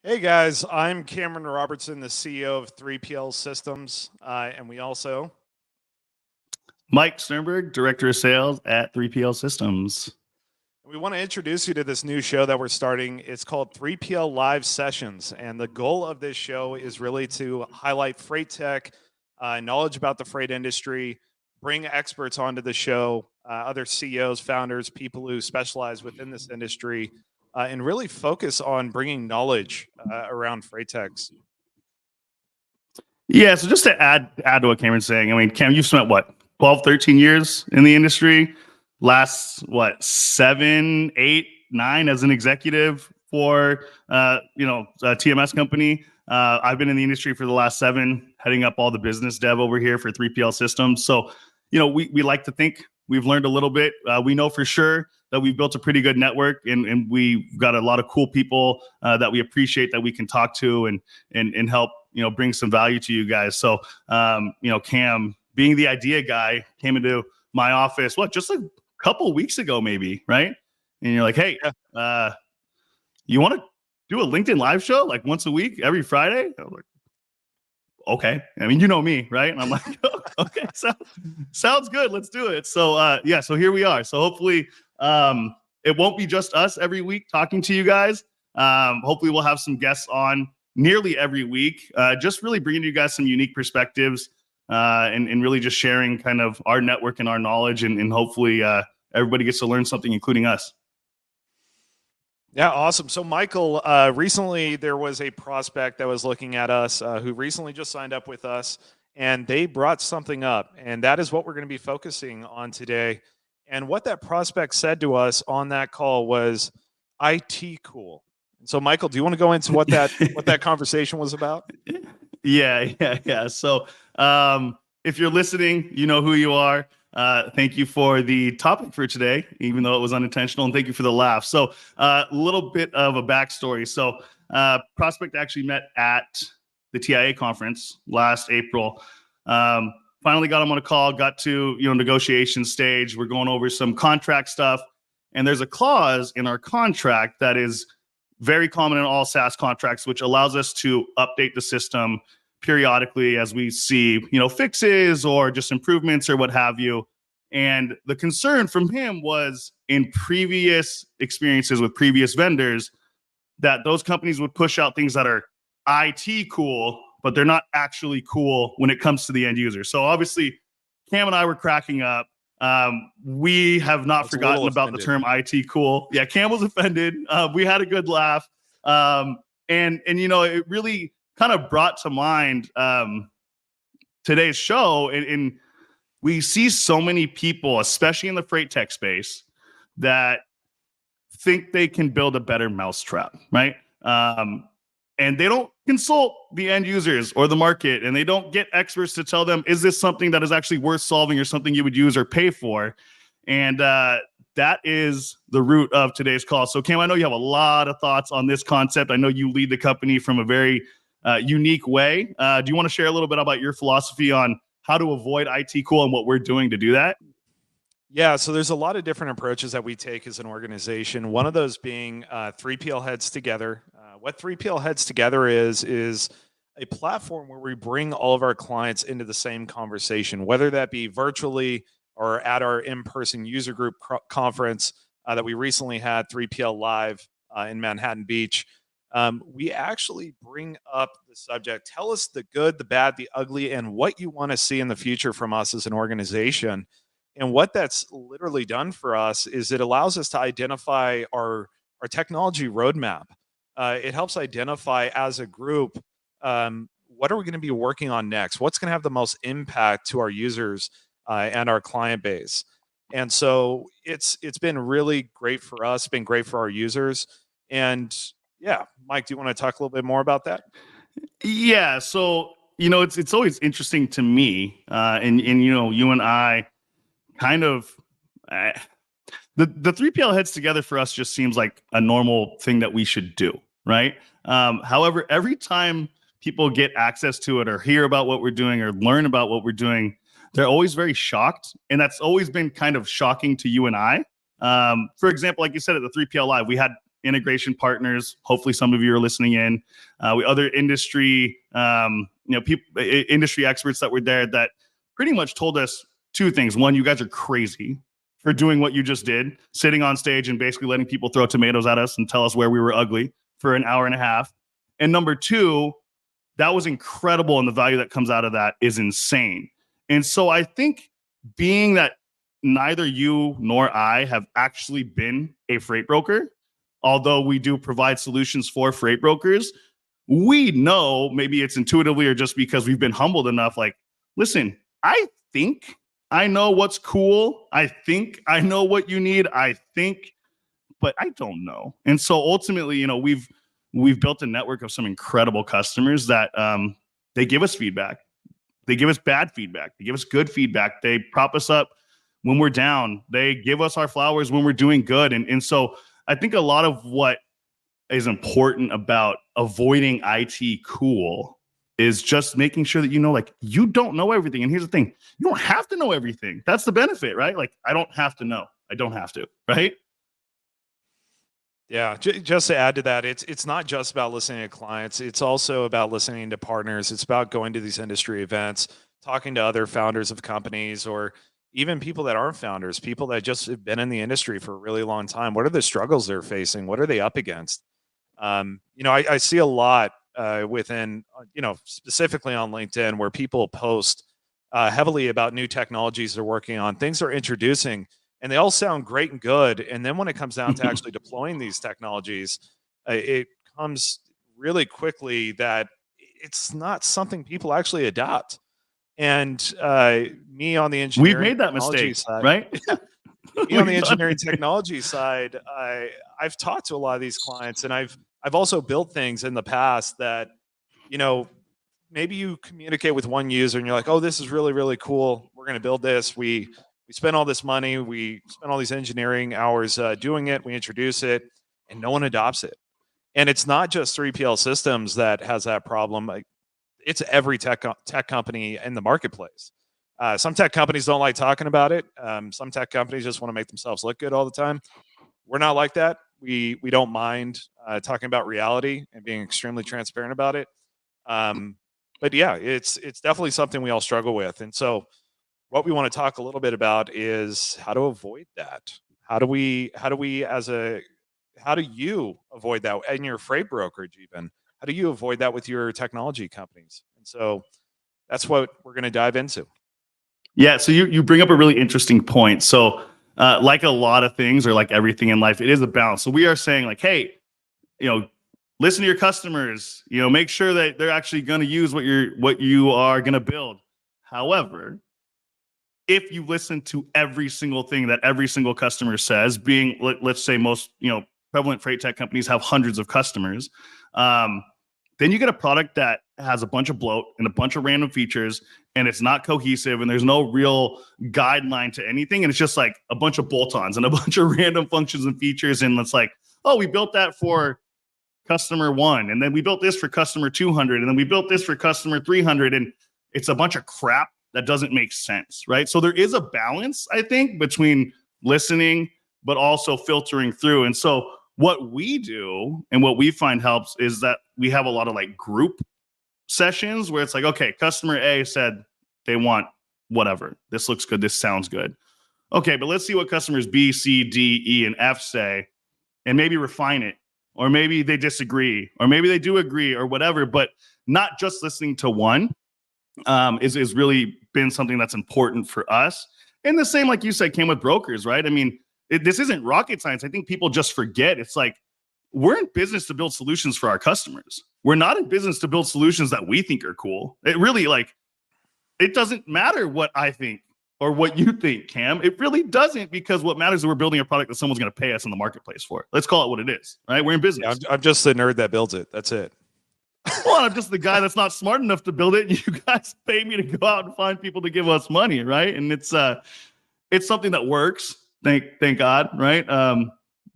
Hey guys, I'm Cameron Robertson, the CEO of 3PL Systems, and Mike Sternberg, Director of Sales at 3PL Systems. we want to introduce you to this new show that we're starting. It's called 3PL Live Sessions, and the goal of this show is really to highlight freight tech, knowledge about the freight industry, bring experts onto the show, other CEOs, founders, people who specialize within this industry, and really focus on bringing knowledge around freight techs. Yeah, so just to add to what Cameron's saying, I mean, Cam, you've spent what, 12, 13 years in the industry? Last, what, 7, 8, 9 as an executive for, a TMS company. I've been in the industry for the last 7, heading up all the business dev over here for 3PL Systems. So, we like to think we've learned a little bit. We know for sure that we've built a pretty good network, and we've got a lot of cool people that we appreciate that we can talk to and help bring some value to you guys. So Cam, being the idea guy, came into my office just a couple weeks ago, maybe, right? And you're like, hey, you want to do a LinkedIn live show like once a week, every Friday? I was like, okay. I mean, you know me, right? And I'm like, okay, sounds good. Let's do it. So so here we are. So hopefully it won't be just us every week talking to you guys. Hopefully we'll have some guests on nearly every week, just really bringing you guys some unique perspectives and really just sharing kind of our network and our knowledge, and hopefully everybody gets to learn something, including us. Yeah, awesome. So, Michael, recently there was a prospect that was looking at us who recently just signed up with us, and they brought something up, and that is what we're going to be focusing on today. And what that prospect said to us on that call was IT cool. So, Michael, do you want to go into what that conversation was about? Yeah. So, if you're listening, you know who you are. Thank you for the topic for today, even though it was unintentional, and thank you for the laugh. So, a little bit of a backstory. So, prospect actually met at the TIA conference last April. Finally got him on a call, got to negotiation stage. We're going over some contract stuff, and there's a clause in our contract that is very common in all SaaS contracts, which allows us to update the system periodically as we see, fixes or just improvements or what have you. And the concern from him was, in previous experiences with previous vendors, that those companies would push out things that are IT cool, but they're not actually cool when it comes to the end user. So obviously, Cam and I were cracking up. We have not forgotten about the term IT cool. Yeah, Cam was offended. We had a good laugh. And it really kind of brought to mind today's show. And we see so many people, especially in the freight tech space, that think they can build a better mousetrap, right? And they don't consult the end users or the market, and they don't get experts to tell them, is this something that is actually worth solving or something you would use or pay for? And that is the root of today's call. So, Cam, I know you have a lot of thoughts on this concept. I know you lead the company from a very unique way. Do you want to share a little bit about your philosophy on how to avoid IT cool and what we're doing to do that? Yeah, so there's a lot of different approaches that we take as an organization. One of those being 3PL Heads Together. What 3PL Heads Together is a platform where we bring all of our clients into the same conversation, whether that be virtually or at our in-person user group conference that we recently had, 3PL Live in Manhattan Beach. We actually bring up the subject. Tell us the good, the bad, the ugly, and what you want to see in the future from us as an organization. And what that's literally done for us is it allows us to identify our technology roadmap. It helps identify as a group, what are we going to be working on next? What's going to have the most impact to our users and our client base? And so it's been really great for us, been great for our users. And yeah, Mike, do you want to talk a little bit more about that? Yeah. So, it's always interesting to me, and you and I kind of the 3PL Heads Together for us just seems like a normal thing that we should do, right? However, every time people get access to it or hear about what we're doing or learn about what we're doing, they're always very shocked, and that's always been kind of shocking to you and I. For example, like you said at the 3PL Live, we had integration partners. Hopefully some of you are listening in. We other industry, industry experts that were there that pretty much told us two things. One, you guys are crazy for doing what you just did, sitting on stage and basically letting people throw tomatoes at us and tell us where we were ugly for an hour and a half. And number two, that was incredible. And the value that comes out of that is insane. And so I think being that neither you nor I have actually been a freight broker, although we do provide solutions for freight brokers, we know, maybe it's intuitively or just because we've been humbled enough, like, listen, I think I know what's cool. I think I know what you need. I think, but I don't know. And so ultimately, we've built a network of some incredible customers that they give us feedback. They give us bad feedback. They give us good feedback. They prop us up when we're down. They give us our flowers when we're doing good. And so I think a lot of what is important about avoiding IT cool is just making sure that you don't know everything. And here's the thing, you don't have to know everything. That's the benefit, right? Like, I don't have to know. I don't have to, right? Yeah, just to add to that, it's not just about listening to clients. It's also about listening to partners. It's about going to these industry events, talking to other founders of companies, or even people that aren't founders, people that just have been in the industry for a really long time. What are the struggles they're facing? What are they up against? I see a lot within, specifically on LinkedIn, where people post heavily about new technologies they're working on, things they're introducing, and they all sound great and good. And then when it comes down to actually deploying these technologies, it comes really quickly that it's not something people actually adopt. And me on the engineering, we've made that mistake, side, right? Me on the engineering technology side, I've talked to a lot of these clients, and I've also built things in the past that, maybe you communicate with one user and you're like, oh, this is really, really cool. We're going to build this. We spend all this money. We spend all these engineering hours doing it. We introduce it, and no one adopts it. And it's not just 3PL Systems that has that problem. It's every tech company in the marketplace. Some tech companies don't like talking about it. Some tech companies just want to make themselves look good all the time. We're not like that. We don't mind talking about reality and being extremely transparent about it. But yeah, it's definitely something we all struggle with. And so what we want to talk a little bit about is how to avoid that. How do you avoid that in your freight brokerage even? How do you avoid that with your technology companies? And so that's what we're going to dive into. Yeah, so you bring up a really interesting point. So like a lot of things, or like everything in life, it is a balance. So we are saying like, hey, listen to your customers, make sure that they're actually going to use what you are going to build. However, if you listen to every single thing that every single customer says, being, let's say most, prevalent freight tech companies have hundreds of customers, then you get a product that has a bunch of bloat and a bunch of random features, and it's not cohesive, and there's no real guideline to anything. And it's just like a bunch of bolt-ons and a bunch of random functions and features. And it's like, oh, we built that for customer 1, and then we built this for customer 200, and then we built this for customer 300. And it's a bunch of crap that doesn't make sense, right? So there is a balance, I think, between listening, but also filtering through. And so what we do and what we find helps is that we have a lot of like group sessions where it's like, okay, customer A said they want whatever. This looks good. This sounds good. Okay, but let's see what customers B, C, D, E, and F say, and maybe refine it. Or maybe they disagree, or maybe they do agree, or whatever, but not just listening to one is really been something that's important for us. And the same, like you said, came with brokers, right? I mean, this isn't rocket science. I think people just forget. It's like, we're in business to build solutions for our customers. We're not in business to build solutions that we think are cool. It really, it doesn't matter what I think or what you think, Cam. It really doesn't, because what matters is we're building a product that someone's going to pay us in the marketplace for. Let's call it what it is, right? We're in business. Yeah, I'm just the nerd that builds it. That's it. Well, I'm just the guy that's not smart enough to build it. You guys pay me to go out and find people to give us money, right? And it's something that works. Thank God, right? I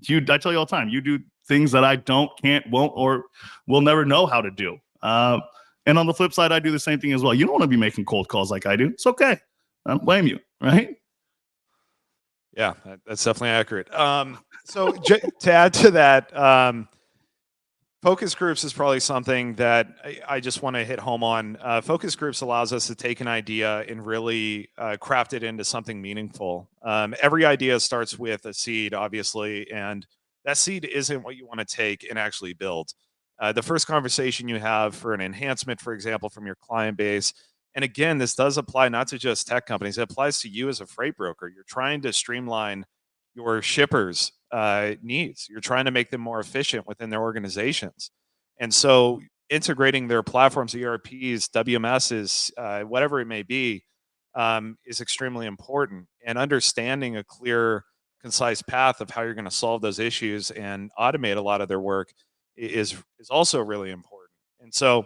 tell you all the time, you do things that I don't, can't, won't, or will never know how to do. And on the flip side, I do the same thing as well. You don't want to be making cold calls like I do. It's okay. I don't blame you, right? Yeah, that's definitely accurate. So to add to that, focus groups is probably something that I just want to hit home on. Focus groups allows us to take an idea and really craft it into something meaningful. Every idea starts with a seed, obviously, and that seed isn't what you want to take and actually build. The first conversation you have for an enhancement, for example, from your client base, and again, this does apply not to just tech companies, it applies to you as a freight broker. You're trying to streamline your shippers' needs. You're trying to make them more efficient within their organizations. And so integrating their platforms, ERPs, WMSs, whatever it may be, is extremely important. And understanding a clear, concise path of how you're going to solve those issues and automate a lot of their work is also really important. And so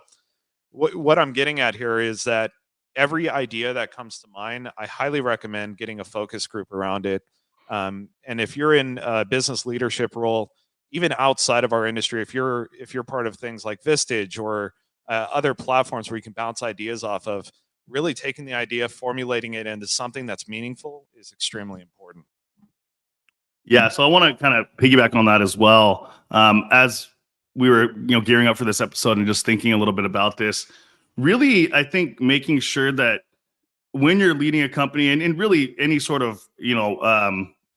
what I'm getting at here is that every idea that comes to mind, I highly recommend getting a focus group around it. And if you're in a business leadership role, even outside of our industry, if you're part of things like Vistage or other platforms where you can bounce ideas off of, really taking the idea, formulating it into something that's meaningful is extremely important. Yeah, so I want to kind of piggyback on that as well. As we were, gearing up for this episode and just thinking a little bit about this, really, I think making sure that when you're leading a company and really any sort of,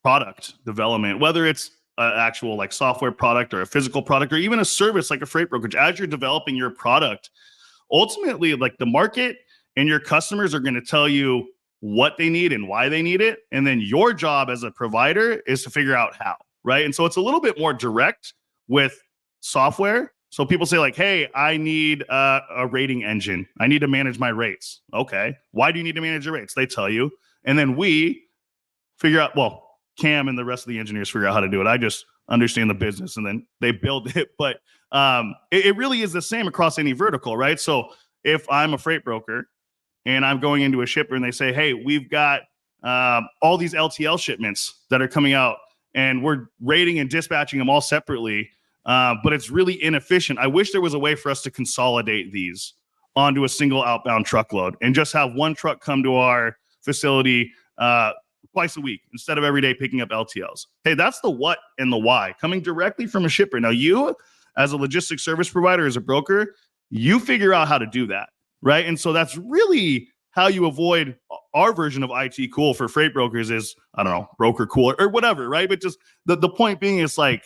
product development, whether it's an actual like software product or a physical product or even a service like a freight brokerage, as you're developing your product, ultimately, like the market and your customers are going to tell you what they need and why they need it. And then your job as a provider is to figure out how, right? And so it's a little bit more direct with software. So people say like, hey, I need a rating engine. I need to manage my rates. Okay. Why do you need to manage your rates? They tell you. And then we figure out, well, Cam and the rest of the engineers figure out how to do it. I just understand the business and then they build it. But it really is the same across any vertical, right? So if I'm a freight broker and I'm going into a shipper and they say, hey, we've got all these LTL shipments that are coming out and we're rating and dispatching them all separately, but it's really inefficient. I wish there was a way for us to consolidate these onto a single outbound truckload and just have one truck come to our facility twice a week instead of every day picking up LTLs. Hey, that's the what and the why coming directly from a shipper. Now, you as a logistics service provider, as a broker, you figure out how to do that, right? And so that's really how you avoid our version of IT cool for freight brokers is, I don't know, broker cool or whatever, right? But just the point being is like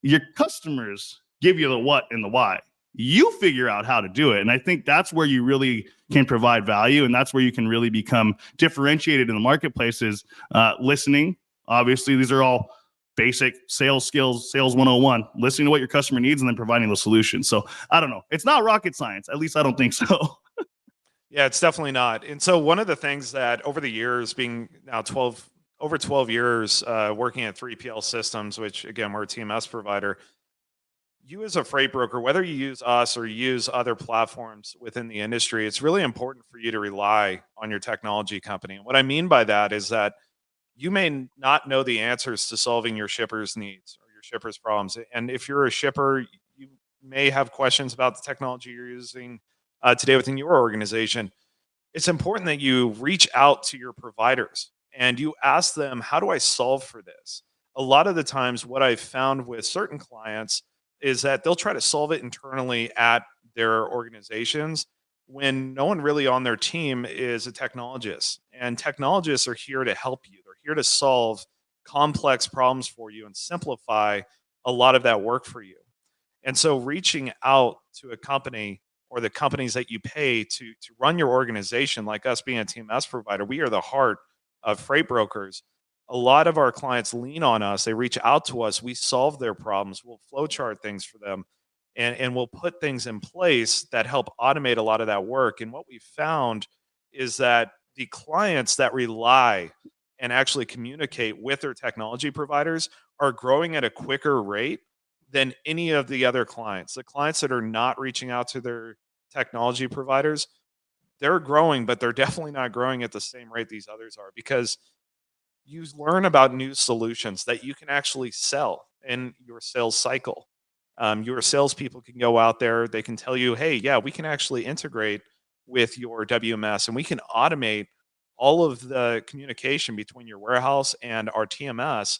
your customers give you the what and the why. You figure out how to do it. And I think that's where you really can provide value. And that's where you can really become differentiated in the marketplaces. Listening, obviously, these are all basic sales skills, sales 101, listening to what your customer needs and then providing the solution. So I don't know. It's not rocket science. At least I don't think so. Yeah, it's definitely not. And so one of the things that over the years, being now over 12 years working at 3PL Systems, which again, we're a TMS provider, you as a freight broker, whether you use us or use other platforms within the industry, it's really important for you to rely on your technology company. And what I mean by that is that you may not know the answers to solving your shipper's needs or your shipper's problems. And if you're a shipper, you may have questions about the technology you're using today within your organization. It's important that you reach out to your providers and you ask them, how do I solve for this? A lot of the times, what I've found with certain clients is that they'll try to solve it internally at their organizations when no one really on their team is a technologist. And technologists are here to help you, they're here to solve complex problems for you and simplify a lot of that work for you. And so, reaching out to a company or the companies that you pay to run your organization, like us being a TMS provider, we are the heart of freight brokers. A lot of our clients lean on us. They reach out to us. We solve their problems. We'll flowchart things for them, and we'll put things in place that help automate a lot of that work. And what we found is that the clients that rely and actually communicate with their technology providers are growing at a quicker rate than any of the other clients. The clients that are not reaching out to their technology providers, they're growing, but they're definitely not growing at the same rate these others are because you learn about new solutions that you can actually sell in your sales cycle. Your salespeople can go out there, they can tell you, hey, yeah, we can actually integrate with your WMS and we can automate all of the communication between your warehouse and our TMS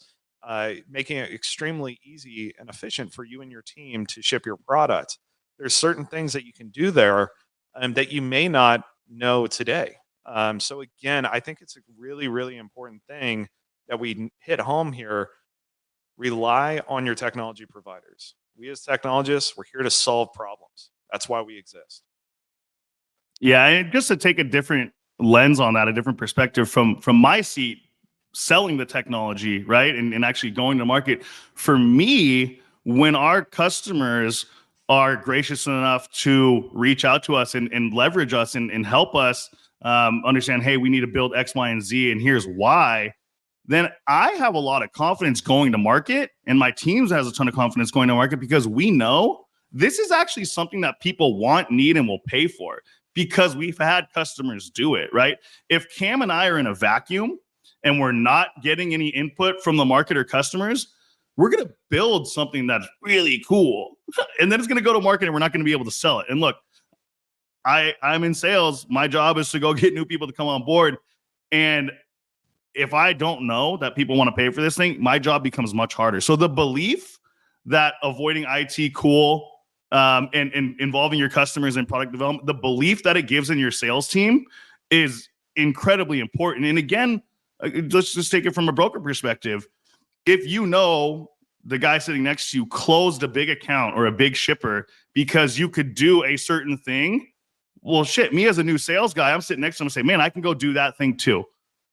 making it extremely easy and efficient for you and your team to ship your product. There's certain things that you can do there that you may not know today. So again, I think it's a really, really important thing that we hit home here. Rely on your technology providers. We as technologists, we're here to solve problems. That's why we exist. Yeah, and just to take a different lens on that, a different perspective from my seat, selling the technology, right, and actually going to market. For me, when our customers are gracious enough to reach out to us and leverage us and help us understand, hey, we need to build X, Y, and Z, and here's why. Then I have a lot of confidence going to market, and my teams has a ton of confidence going to market because we know this is actually something that people want, need, and will pay for because we've had customers do it, right? If Cam and I are in a vacuum and we're not getting any input from the market or customers, we're going to build something that's really cool. And then it's going to go to market and we're not going to be able to sell it. And look, I'm in sales. My job is to go get new people to come on board. And if I don't know that people want to pay for this thing, my job becomes much harder. So the belief that avoiding IT cool and involving your customers in product development, the belief that it gives in your sales team is incredibly important. And again, let's just take it from a broker perspective. If you know the guy sitting next to you closed a big account or a big shipper because you could do a certain thing, well, shit, me as a new sales guy, I'm sitting next to him and say, man, I can go do that thing too,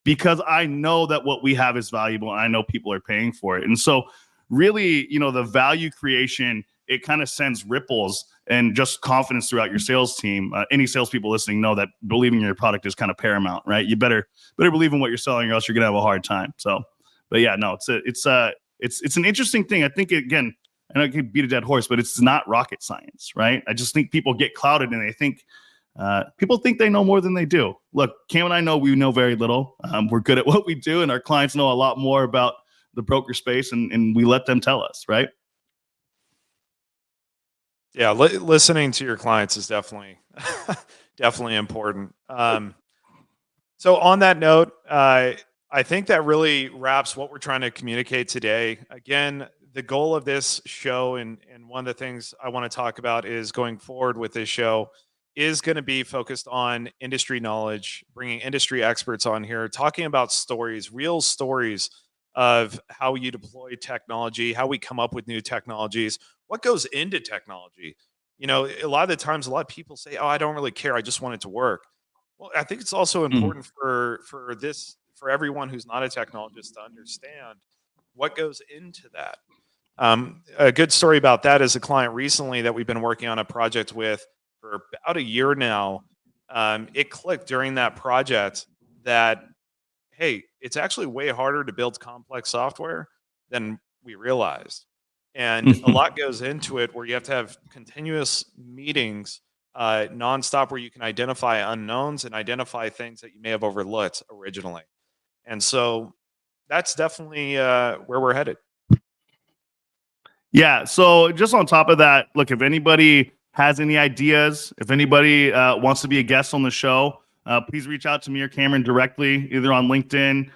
because I know that what we have is valuable and I know people are paying for it. And so really, the value creation, it kind of sends ripples and just confidence throughout your sales team. Any salespeople listening know that believing in your product is kind of paramount, right? You better believe in what you're selling, or else you're gonna have a hard time. So, but yeah, no, it's an interesting thing. I think, again, and I could beat a dead horse, but it's not rocket science, right? I just think people get clouded and they think people think they know more than they do. Look, Cam and I know we know very little. We're good at what we do, and our clients know a lot more about the broker space, and we let them tell us, right? Yeah, listening to your clients is definitely definitely important. So on that note, I think that really wraps what we're trying to communicate today. Again, the goal of this show and one of the things I want to talk about is going forward with this show is going to be focused on industry knowledge, bringing industry experts on here, talking about stories, real stories of how you deploy technology, how we come up with new technologies, what goes into technology. A lot of the times, a lot of people say, "Oh, I don't really care. I just want it to work." Well, I think it's also Mhm. important for everyone who's not a technologist to understand what goes into that. A good story about that is a client recently that we've been working on a project with for about a year now. It clicked during that project that, hey, it's actually way harder to build complex software than we realized. And a lot goes into it where you have to have continuous meetings, nonstop, where you can identify unknowns and identify things that you may have overlooked originally. And so that's definitely where we're headed. Yeah. So just on top of that, look, if anybody has any ideas, if anybody wants to be a guest on the show, please reach out to me or Cameron directly, either on LinkedIn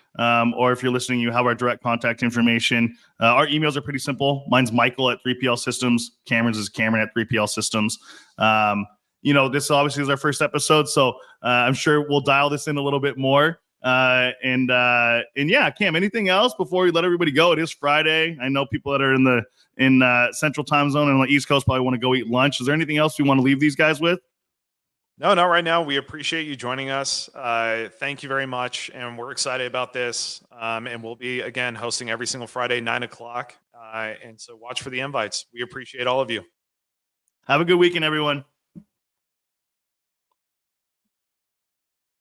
or if you're listening, you have our direct contact information. Our emails are pretty simple. Mine's Michael at 3PL Systems. Cameron's is Cameron at 3PL Systems. This obviously is our first episode, so I'm sure we'll dial this in a little bit more. And yeah, Cam, anything else before we let everybody go? It is Friday. I know people that are in Central Time Zone and on the East Coast probably want to go eat lunch. Is there anything else we want to leave these guys with? No, not right now. We appreciate you joining us. Thank you very much. And we're excited about this. And we'll be, again, hosting every single Friday, 9:00. And so watch for the invites. We appreciate all of you. Have a good weekend, everyone.